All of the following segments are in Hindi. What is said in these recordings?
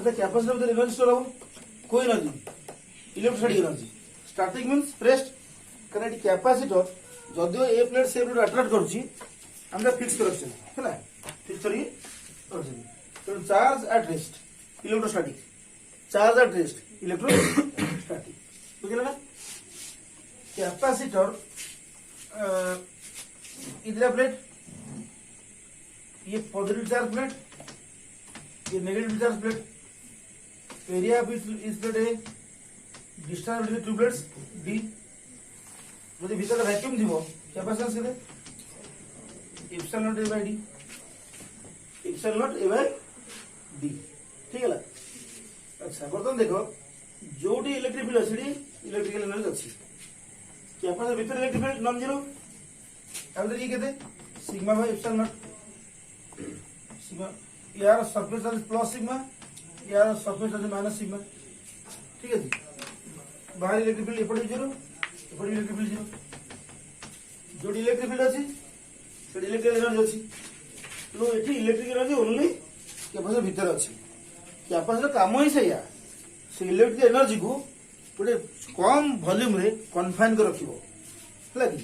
अच्छा कैपेसिटर ভিতরে এনার্জি স্টোর হবে কোই energy electrostatic energy static means rest কারণ এটি ক্যাপাসিটর যদিও এ প্লেট সে প্লেট আট্রাক্ট করছি আমরা ফিক্স করে রাখছি হ্যাঁ ফিক্স করি রাখছি তো charge at rest electrostatic charge at rest electrostatic बुझे ना कैपेसिटर इधर प्लेट ये पॉजिटिव चार्ज प्लेट ये negative charge plate area of इस प्लेट है distance between two plates D যদি ভিতরে ভ্যাকুয়াম দিব ক্যাপাসিট্যান্স কেতে epsilon naught A by D epsilon naught A by D ঠিক আছে अच्छा बर्तमान देख जो इलेक्ट्रिक फील्ड अच्छी इलेक्ट्रिकल एनर्जी अच्छी कैपेसिटर भीतर इलेक्ट्रिक फील्ड नॉन जीरो ये कहते sigma by epsilon naught sigma यार सरफेस चार्ज प्लस सिग्मा यार सरफेस चार्ज माइनस सिग्मा ठीक है जी बाहर इलेक्ट्रिक फील्ड एपटे जीरो एपटे इलेक्ट्रिक फील्ड जीरो जो इलेक्ट्रिक फील्ड अच्छी से इलेक्ट्रिकल एनर्जी अच्छी तो ये इलेक्ट्रिकल एनर्जी ओनली कैपेसिटर भीतर अच्छी कैपेसिटर काम ही सैया से इलेक्ट्रिक एनर्जी को गोटे कम वॉल्यूम रे कन्फाइन कर रखिबो हला कि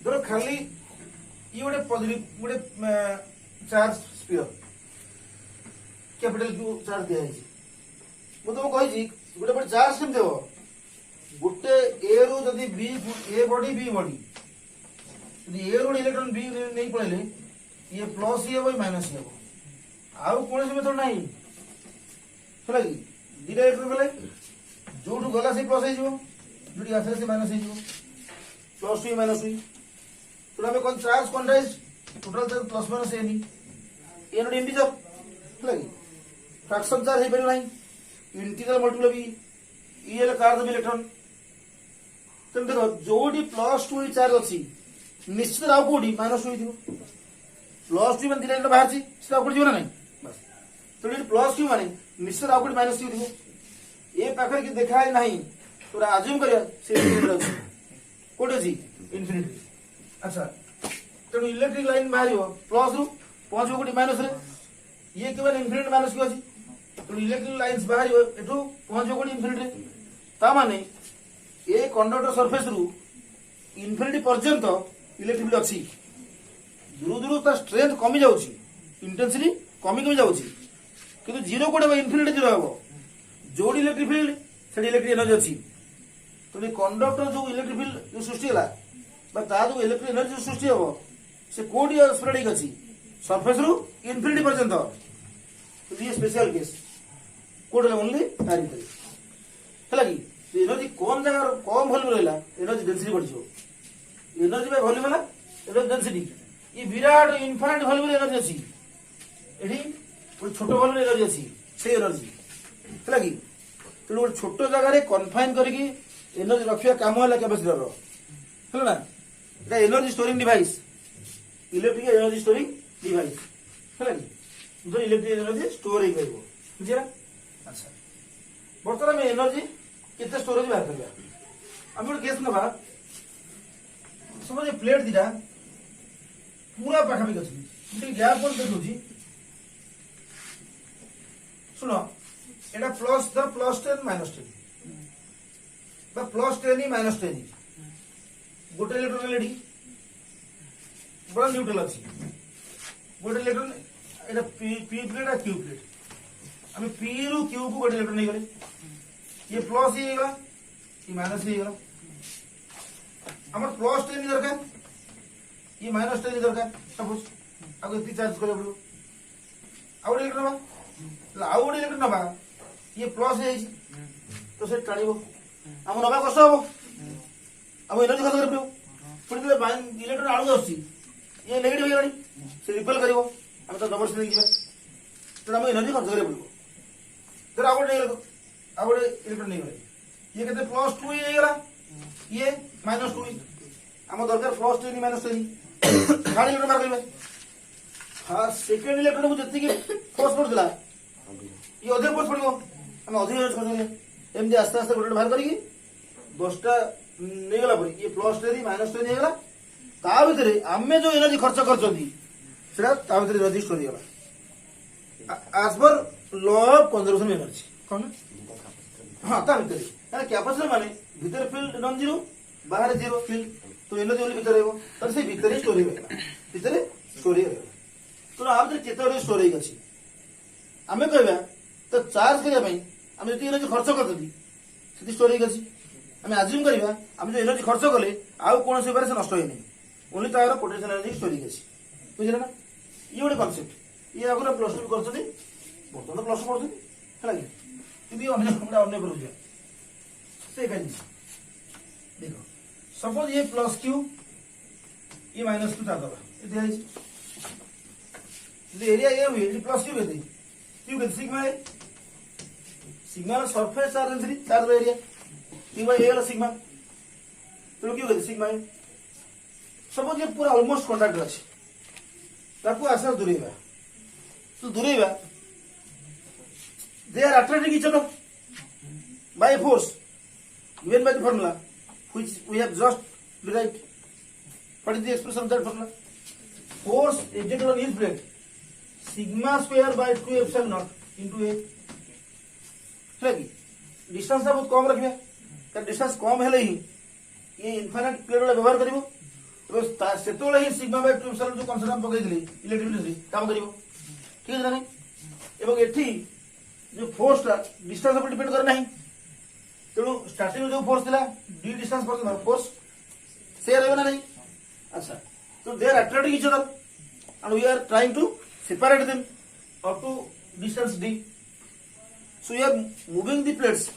धर खाली ये गोटे पॉजिटिव गोटे चार्ज स्फीयर कैपिटल को चार्ज दिया है मु तुम कहि गोटे पर चार्ज केम देबो गोटे ए रु जदी B A body B body यदि ए रु इलेक्ट्रॉन बी नहीं पळेले ये प्लस ही होबो माइनस ही होबो आउ कोनसे मेथड नहीं है कि दुटा इलेक्ट्रॉन गले जो गला से प्लस हो जो आसे से माइनस हो प्लस टू माइनस हुई तो हमें कौन charge quantize total charge plus minus any a not integer है कि फ्रैक्शन चार्ज हो पारे ना इंटीजर मल्टीपल बी ये कार्ड इलेक्ट्रॉन तेज देख जो प्लस टू चार्ज अच्छी निश्चित आउ कौटी माइनस टू प्लस टू मैंने दुटा बाहर से जीवन ना तो प्लस क्यू माने निश्चित आउ माइनस क्यू थी ये पाखे कि देखा नहीं तो आज्यूम करिया कोटे अच्छी इनफिनिटी अच्छा तेणु इलेक्ट्रिक लाइन बाहर प्लस रु पहुंच गोटे माइनस रे ये केवल इनफिनिट माइनस क्यू अच्छी तेणु इलेक्ट्रिक लाइन्स बाहर एठू पहुंच गोटे इनफिनिटी ता माने ये कंडक्टर सरफेस रु इनफिनिटी पर्यंत इलेक्ट्रिक फील्ड अच्छी दूर दूर ता स्ट्रेंथ कमी जाउची इंटेंसिटी कमी कमी जाउची किंतु जीरो कोडे इनफिनिटी जीरो हम जो इलेक्ट्रिक फील्ड से इलेक्ट्रिक एनर्जी अच्छी तो कंडक्टर जो इलेक्ट्रिक फील्ड जो सृष्टि है जो इलेक्ट्रिक एनर्जी जो सृष्टि हम से कोडी स्प्रेडिंग अच्छी सरफेस रु इनफिनिटी पर्यंत तो ये स्पेशल केस कोड ओनली तारी है कि एनर्जी कम जगह कम वॉल्यूम रहा एनर्जी डेंसिटी बढ़ एनर्जी बाय वॉल्यूम है एनर्जी डेंसिटी ये विराट इनफाइनाइट वॉल्यूम एनर्जी अच्छी एठी छोट वॉल्यूम एनर्जी अच्छी से एनर्जी है कि तेणु गोटे छोट जगह कन्फाइन करके एनर्जी रखा काम है कैपेसिटर है ना energy storing device electric energy storing device है कि जो इलेक्ट्रिक एनर्जी स्टोर हो बुझे अच्छा बर्तमान आम एनर्जी केते स्टोरेज बाहर करवा आम गोटे केस ना समझ प्लेट दीटा पूरा पाखापाखि अच्छी गैप देखी सुनो एटा प्लस द प्लस 10 माइनस 10 बा प्लस 10 माइनस 10 गोटे इलेक्ट्रॉन लेडी बड़ा न्यूट्रल अच्छी गोटे इलेक्ट्रॉन एटा पी प्लेट आ क्यू प्लेट आम पी रु क्यू को गोटे इलेक्ट्रॉन नहीं गले ये प्लस ही गला ये माइनस ही गला हमर प्लस 10 दरकार ये माइनस 10 दरकार सपोज आगे इतनी चार्ज करे पड़ो आउ इलेक्ट्रॉन आउ गोटे इलेक्ट्रॉन नवा ये प्लस है तो से टाणिबो हम नवा कष्ट हम हम एनर्जी खर्च कर पुणी इलेक्ट्रॉन आलू आसी ये नेगेटिव हो गलानी से रिपेल करिवो हम तो डबल स्पिन जीवा तो हम एनर्जी खर्च करे पड़ो तो आउ गोटे इलेक्ट्रॉन नहीं गले ये कहते प्लस 2 ही गला ये माइनस 2 हम दरकार प्लस 10 माइनस 10 गाड़ी इलेक्ट्रॉन मार करबे हां सेकंड इलेक्ट्रॉन को जति के फोर्स पड़ला ये अधिक फोर्स पड़ो हम अधिक यूज करते एमती आस्ते आस्ते गोटे बाहर करी 10टा नहीं गला ये प्लस 10 माइनस 10 गला ता भितर आमे जो एनर्जी खर्च करछंती सेटा ता भितर एनर्जी स्टोर गला as per law of conservation energy कौन हाँ ता भितर कैपेसिटर माने भितर फील्ड नॉन जीरो बाहर जीरो फील्ड तो एनर्जी ओनली भितर रहबो तर से भितर स्टोर हेबा भितर स्टोर हेबा तो आ भितर केते स्टोरेज अछि आमे कहबा तो चार्ज करिया पई आमे जति एनर्जी खर्च करतली सेति स्टोरेज अछि आमे अज्यूम करबा आमे जो एनर्जी खर्च कले आउ कोन से बारे से नष्ट होय नै ओनली तार पोटेंशियल एनर्जी स्टोरेज अछि बुझिला ना ये गोटे कॉन्सेप्ट ये आगुना प्लस 2 करछथि बर्तमान प्लस 2 पढछथि हला कि भी अन्य करू से कहीं देखो सपोज ये प्लस क्यू ये माइनस क्यू था एरिया ये हुए प्लस क्यू कहते सिग्मा है sigma surface charge density charge area sigma ये वाला सिग्मा तो क्यों कहते सिग्मा है सपोज ये पूरा ऑलमोस्ट कांटेक्ट अछि ताकू आशा दूरेबा तो दूरेबा they are attracting each other by a force given by the formula which we have just derived. What is the expression of that formula? Force exerted on each plate sigma square by 2 epsilon naught into a distance बहुत कम रखिए तर डिस्टेंस कम हेले ही ये इनफाइनाइट प्लेट वाला व्यवहार करिवो एबे सेतोले ही सिग्मा बाय 2 epsilon जो कॉन्सेप्ट हम पकई दिली इलेक्ट्रिसिटी काम करिवो ठीक है ना एवं एठी जो फोर्स डिस्टेंस पर डिपेंड करे नहीं तेणु स्टार्टिंग जो फोर्स थिला डी डिस्टेंस पर फोर्स से रहबो ना नहीं अच्छा तो they are attracting each other and we are trying to separate them up to distance D so we are moving the plates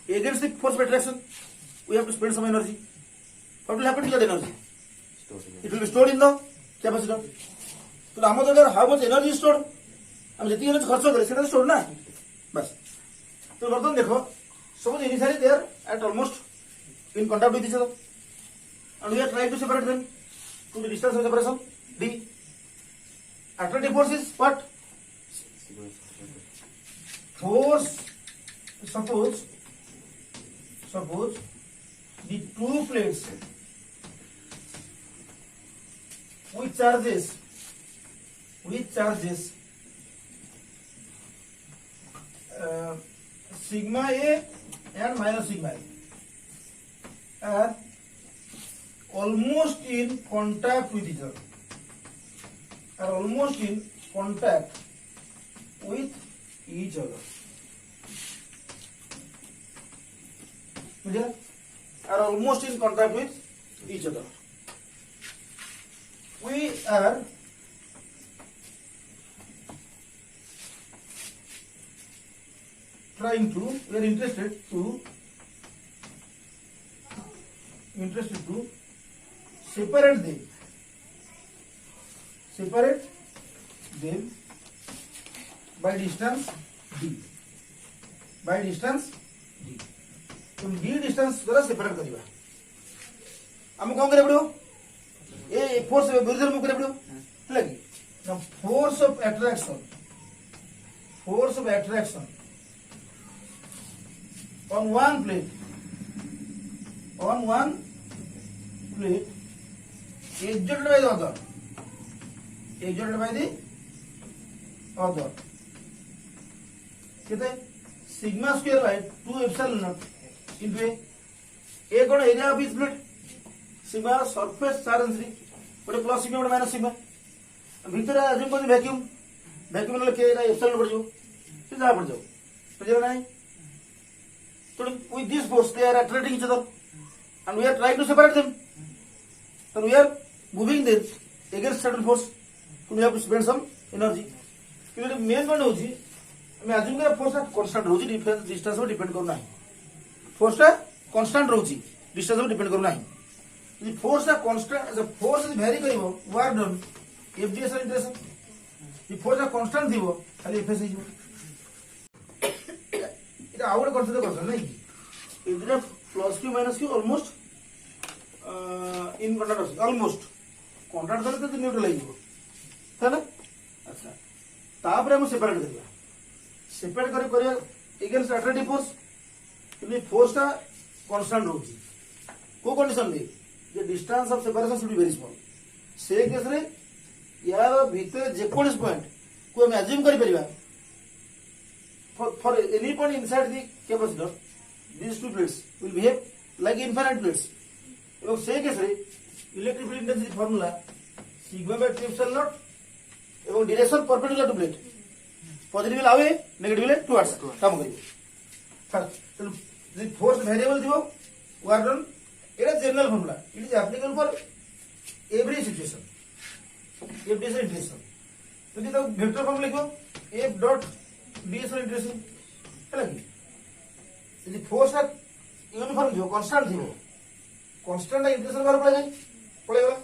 against the force of attraction we have to spend some energy what will happen to that energy it will be stored in the capacitor तो हम तो हाउ मच एनर्जी स्टोर्ड हम जति एनर्जी खर्च करे सेटा स्टोर ना बस तो बर्तन देखो सब initially they are at almost in contact with each other and we are trying to separate them to the distance of separation D attractive force is what force suppose the two plates with charges sigma A and minus sigma A are almost in contact with each other. Are almost in contact with each other. Are almost in contact with each other. We are trying to, we are interested to separate them by distance d. तो d डिस्टेंस द्वारा सेपरेट करिबा हम कोन करे पड़ो ए फोर्स विरुद्ध में करे पड़ो लगी ना force of attraction on one plate exerted by the other कितने sigma square by 2 epsilon not into A cone area of each plate sigma surface charge density गोटे प्लस सिग्मा गोटे माइनस सिग्मा भीतर अज्यूम कर वैक्यूम के एप्सिलॉन पड़ जाओ से जा पड़ जाओ बुझियो नाही तो with this force they are attracting each other and we are trying to separate them so we are moving them against certain force so we have to spend some energy क्योंकि मेन पॉइंट होची मैं अज्यूम कर फोर्स कांस्टेंट होची डिफरेंस डिस्टेंस पर डिपेंड करू नाही फोर्स कांस्टेंट रहउची डिस्टेंस पर डिपेंड करू नाही यदि force constant as force vary करिवो वर्क डन एफडीएस इंटरेस्ट यदि फोर्स कांस्टेंट थिवो खाली एफएस हिजो এটা আউট করতে করছেন নাই এদিকে plus Q minus Q almost in contact আছে অলমোস্ট কন্ট্যাক্ট করলে তো নিউট্রাল হয়ে যাব তাই না আচ্ছা তারপরে हम সেপারেট করিবা সেপারেট করিয়া এগেইনস্ট অ্যাট্রাক্টিভ ফোর্স কিন্তু ফোর্সটা কনস্ট্যান্ট রହୁଛି को कंडीशन में जे distance of separation should be very small से केस रे यार भीतर जे कोन पॉइंट को हम अज्यूम करि परिबा for any point inside the capacitor, these two plates will behave like infinite plates. এবং সেই ক্ষেত্রে electric field intensity formula sigma by 2 epsilon naught এবং direction perpendicular to plate positively away negatively towards কাম করিব ফার্স্ট the force variable দিব ওয়ার্ক ডন এটা general formula it is applicable for every situation if this is integration যদি তো ভেক্টর ফর্ম লিখো f ডট ds এর ইন্টিগ্রেশন ହେଲା କି যদি ফোর্স আর ইউনিফর্ম দিব কনস্ট্যান্ট দিব কনস্ট্যান্ট ইন্টিগ্রেশন বার পড়েগলা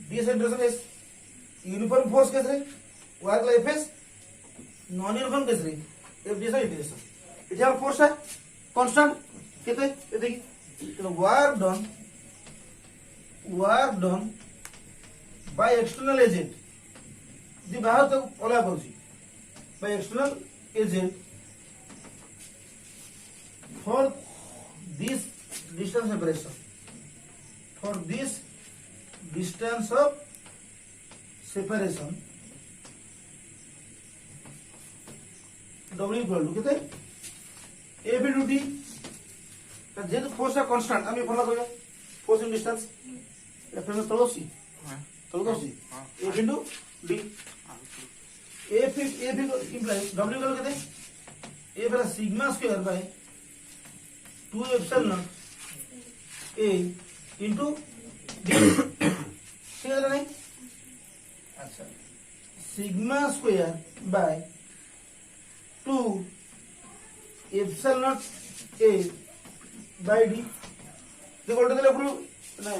ds integration s uniform force कैसे वर्क लाइफ एस नॉन यूनिफॉर्म कैसे एफ ds इंटीग्रेशन इधर फोर्स है कांस्टेंट कितने ये देखिए तो work done by external agent जी बाहर तक ओला करूची by external agent for this distance separation for this distance of separation W equal to कितने F into D जेहेतु फोर्स है कांस्टेंट हम ये फॉर्मूला करेंगे फोर्स इन डिस्टेंस F into तलोसी F into D F implies W equal कितने F है sigma square by 2 epsilon A into D ठीक है नहीं अच्छा sigma square by 2 epsilon A by D देखो उल्टा दिले पूरा ना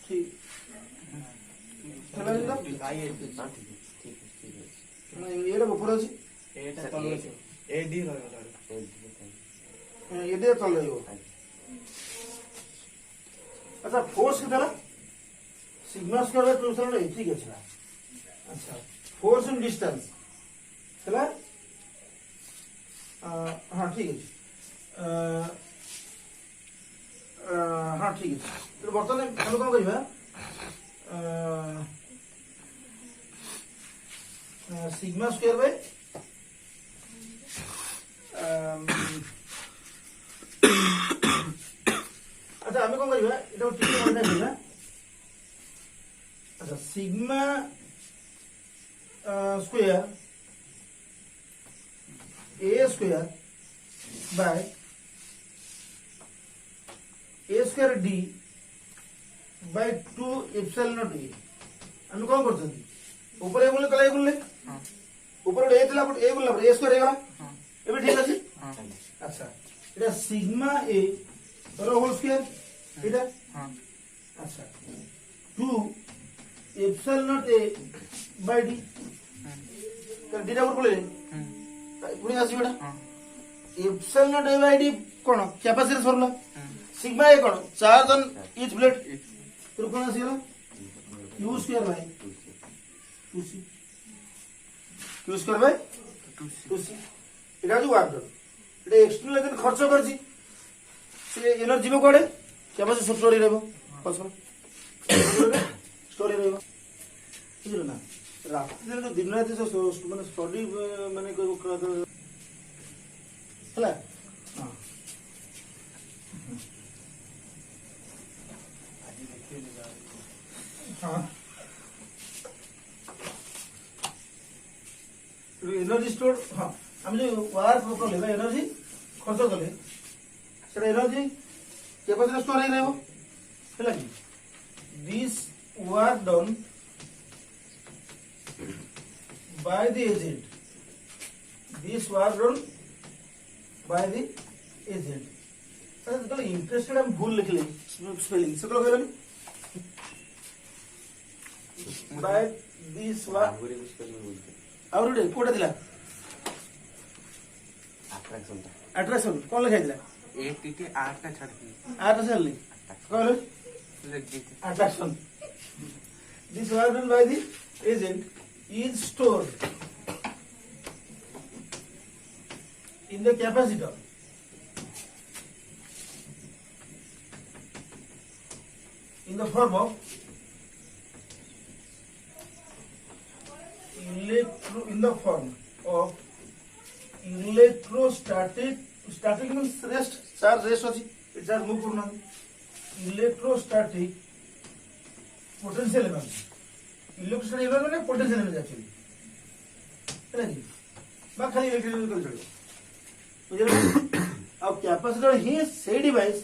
ठीक चला जिंदा ठीक ना ये लो पूरा जी एटा तल ए डी रहला ये दे चल रही हो अच्छा फोर्स कितना sigma square by 2 epsilon A ठीक है चला अच्छा फोर्स इन डिस्टेंस चला हाँ ठीक है हाँ ठीक है तो बर्तमान हम कौन करिबा सिग्मा स्क्वायर बाय अच्छा हम कौन करिबा एटा ठीक मन करिबा अच्छा sigma square A square by A square D by 2 epsilon not A हम कौन करछंती ऊपर ए बोले तले ए बोले ऊपर ए थिला बट ए बोला A स्क्वायर हेगला एबे ठीक अछि अच्छा एटा sigma A rho whole square एटा अच्छा 2 epsilon not A by D तो डीटा ऊपर बोले पुणी आसी बेटा epsilon not A by D कोन कैपेसिटेंस फॉर्मूला सिग्मा ए कोन चार्ज ऑन ईच प्लेट तो कोन आसीला q square by 2c q square by 2c एटा जो वर्क डन एटा एक्सटर्नल लेकिन खर्च करछि से एनर्जी में कोडे कैपेसिटी सब स्टोरी रहबो पछन स्टोरी रहबो ठीक है ना रात दिन रात माने स्टडी माने ହେଲା एनर्जी स्टोर हाँ हम जो वर्क कले एनर्जी खर्च कले सेटा एनर्जी कैपेसिटी स्टोर है है this work done by the agent this work done by the agent तो इंटरेस्टेड हम भूल लिख ले स्पेलिंग से कहलो by this work और रे कोटा दिला अट्रैक्शन कौन लिखा दिला ए टी टी आर का छाड़ दी आर का छाड़ ली कहलो लिख दी attraction this work done by the agent is stored in the capacitor in the form of electrostatic static means rest charge rest अछि चार्ज मूव करना electrostatic potential energy electrostatic energy माने पोटेंशियल एनर्जी एक्चुअली है कि बा खाली इलेक्ट्रिकल कर चलो बुझिला अब कैपेसिटर ही से डिवाइस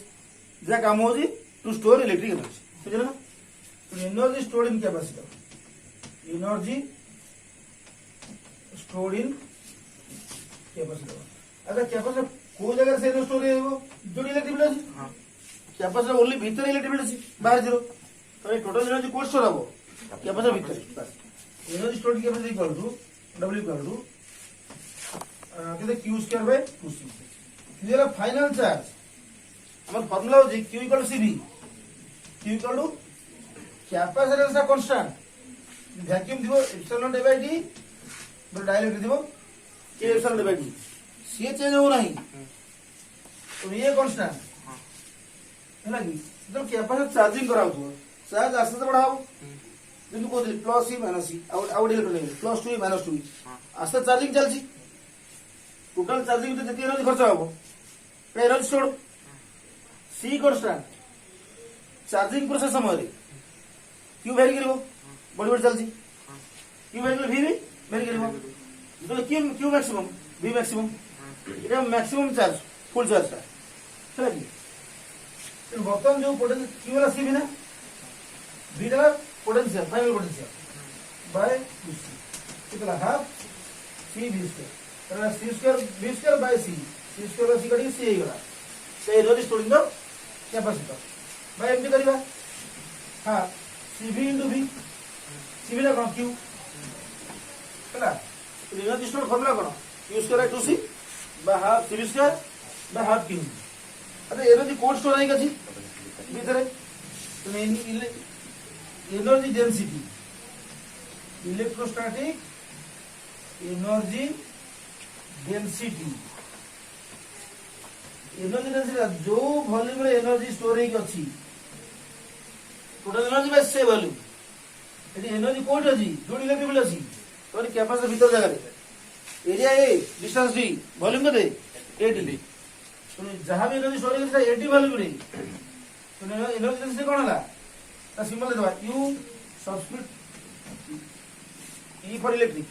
जा काम होजी टू स्टोर इलेक्ट्रिक एनर्जी बुझिला energy stored in capacitor energy stored in capacitor अगर कैपेसिटर को जगह से स्टोर है वो जो इलेक्ट्रिक बिल अछि हां कैपेसिटर ओनली भीतर इलेक्ट्रिक बिल अछि बाहर जीरो तो ये टोटल एनर्जी कोड स्टोर हबो कैपेसिटर भीतर बस energy stored capacity equal to W equal to कितना Q square by 2C clear final charge हमर फार्मूला हो जी Q equal to CV Q equal to capacitance का कांस्टेंट वैक्यूम दिबो epsilon divide D but direct दिबो K epsilon divide D C change हो नहीं तो ये कांस्टेंट है ना कि जब कैपेसिटर चार्जिंग कराओ तो चार्ज आस्ते से बढ़ाओ बिंदु को प्लस सी माइनस सी आउट इलेक्ट्रॉन प्लस 2 माइनस 2 आस्ते चार्जिंग चलची टोटल चार्जिंग तो जति एनर्जी खर्च हबो एनर्जी स्टोर सी कांस्टेंट चार्जिंग प्रोसेस समय रे क्यू वेरी करिवो बड़ी बड़ी चलची क्यू वेरी करिवो वी वेरी करिवो तो क्यू मैक्सिमम वी मैक्सिमम इटा मैक्सिमम चार्ज फुल चार्ज है कि बर्तमान जो पोटेंशियल क्यू वाला सी भी ना वी वाला पोटेंशियल फाइनल पोटेंशियल बाय कितना half C V square C square by C square C कटी सी गला तो energy storing the capacitor by एमटी करिवा हां सीवी इनटू वी सीवी ना कोन क्यू हैला एनर्जी स्टोर फॉर्मूला कोन Q square 2c by half C V square by half Q अरे एनर्जी कोड स्टोर है कछि भीतर तो energy density electrostatic energy density energy density जो वॉल्यूम रे एनर्जी स्टोर है कछि टोटल एनर्जी बाय से वॉल्यूम एटी एनर्जी कोड अछि जो इलेक्ट्रिक बिल अछि तो कैपेसिटर भीतर जगह रे area A distance D volume कते एडी तो जहां भी एनर्जी स्टोर है एडी वॉल्यूम रे तो एनर्जी डेंसिटी कोन हला ता सिंबल देबा U subscript E for electric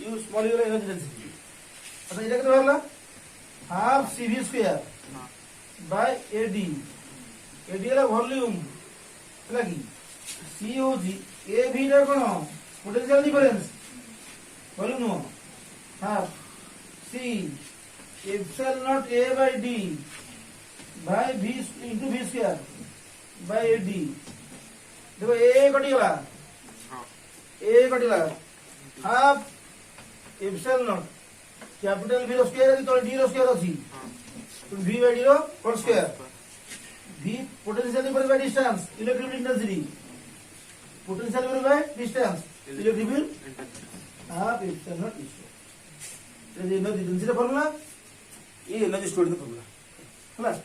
U small U energy density अच्छा इटा केते हला half C V square by A D A D ला वॉल्यूम हला की सी हो जी ए भी रा कोन पोटेंशियल डिफरेंस वॉल्यूम नो half C epsilon naught A by D bye v into v square by D देखो ए कटी गला हां ए कटी गला half epsilon not capital v square तो डी स्क्वायर अछि तो v by D rho whole square v potential difference by distance electric intensity potential difference by distance electric half epsilon not is तो ये एनर्जी डेंसिटी फार्मूला ये एनर्जी स्टोरेज फार्मूला है